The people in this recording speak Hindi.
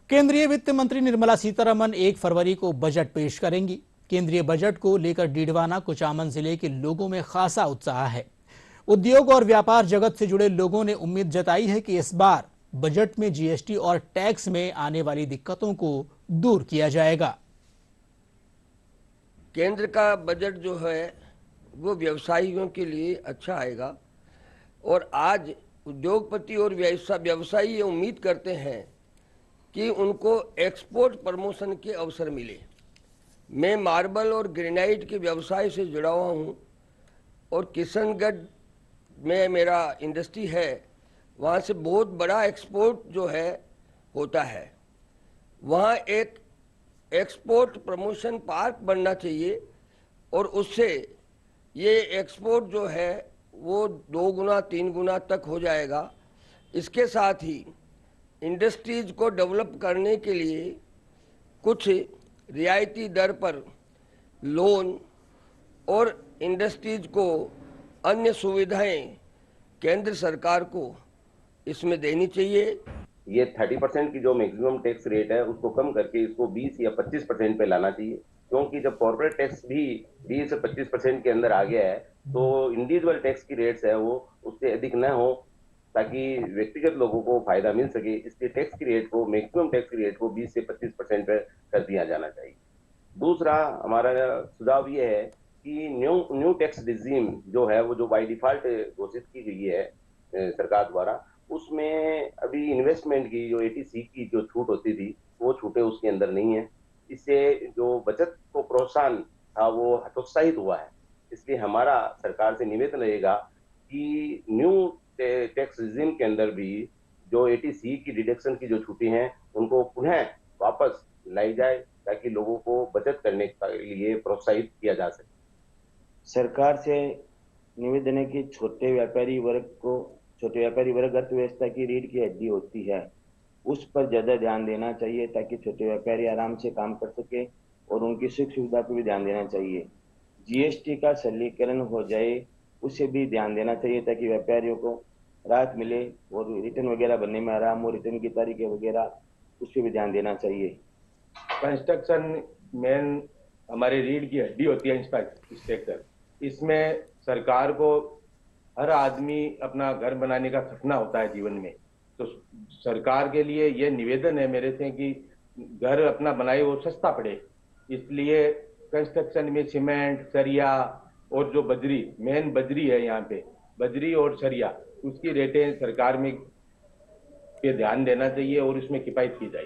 केंद्रीय वित्त मंत्री निर्मला सीतारमण 1 फरवरी को बजट पेश करेंगी। केंद्रीय बजट को लेकर डीडवाना कुचामन जिले के लोगों में खासा उत्साह है। उद्योग और व्यापार जगत से जुड़े लोगों ने उम्मीद जताई है कि इस बार बजट में जीएसटी और टैक्स में आने वाली दिक्कतों को दूर किया जाएगा। केंद्र का बजट जो है वो व्यवसायियों के लिए अच्छा आएगा और आज उद्योगपति और व्यवसायी ये उम्मीद करते हैं कि उनको एक्सपोर्ट प्रमोशन के अवसर मिले। मैं मार्बल और ग्रेनाइट के व्यवसाय से जुड़ा हुआ हूँ और किशनगढ़ में मेरा इंडस्ट्री है, वहाँ से बहुत बड़ा एक्सपोर्ट जो है होता है। वहाँ एक एक्सपोर्ट प्रमोशन पार्क बनना चाहिए और उससे ये एक्सपोर्ट जो है वो 2 गुना 3 गुना तक हो जाएगा। इसके साथ ही इंडस्ट्रीज को डेवलप करने के लिए कुछ रियायती दर पर लोन और इंडस्ट्रीज को अन्य सुविधाएं केंद्र सरकार को इसमें देनी चाहिए। ये 30% की जो मैक्सिमम टैक्स रेट है उसको कम करके इसको 20 या 25% पे लाना चाहिए, क्योंकि जब कॉर्पोरेट टैक्स भी 20 से 25% के अंदर आ गया है तो इंडिविजुअल टैक्स की रेट्स है वो उससे अधिक न हो, ताकि व्यक्तिगत लोगों को फायदा मिल सके। इसलिए टैक्स की रेट को, मैक्सिमम टैक्स की रेट को 20 से 25% पे कर दिया जाना चाहिए। दूसरा हमारा सुझाव ये है कि न्यू टैक्स रिजीम जो है वो जो बाय डिफॉल्ट घोषित की गई है सरकार द्वारा, उसमें अभी इन्वेस्टमेंट की जो एटीसी की जो छूट होती थी वो छूटें उसके अंदर नहीं है। इससे जो बचत को प्रोत्साहन था वो हतोत्साहित हुआ है। इसलिए हमारा सरकार से निवेदन रहेगा कि न्यू टैक्स रिजीम के अंदर भी जो एटीसी की डिडक्शन की जो छूटें हैं उनको पुनः वापस लाई जाए, ताकि लोगों को बचत करने के लिए प्रोत्साहित किया जा सके। सरकार से निवेदन है कि छोटे व्यापारी वर्ग अर्थव्यवस्था की रीढ़ की हड्डी होती है, उस पर ज्यादा ध्यान देना चाहिए ताकि छोटे व्यापारी आराम से काम कर सके और उनकी सुख सुविधा पर भी ध्यान देना चाहिए। जीएसटी का सरलीकरण हो जाए, उसे भी ध्यान देना चाहिए ताकि व्यापारियों को राहत मिले और रिटर्न वगैरह बनने में आराम हो, रिटर्न की तारीखें वगैरह उस पर भी ध्यान देना चाहिए। कंस्ट्रक्शन मेन हमारी रीढ़ की हड्डी होती है इंफ्रास्ट्रक्चर। इसमें सरकार को हर आदमी अपना घर बनाने का सपना होता है जीवन में, तो सरकार के लिए ये निवेदन है मेरे से कि घर अपना बनाए वो सस्ता पड़े। इसलिए कंस्ट्रक्शन में सीमेंट, सरिया और जो बजरी, मेन बजरी है यहाँ पे, बजरी और सरिया, उसकी रेटें सरकार में पे ध्यान देना चाहिए और उसमें किफायत की जाए।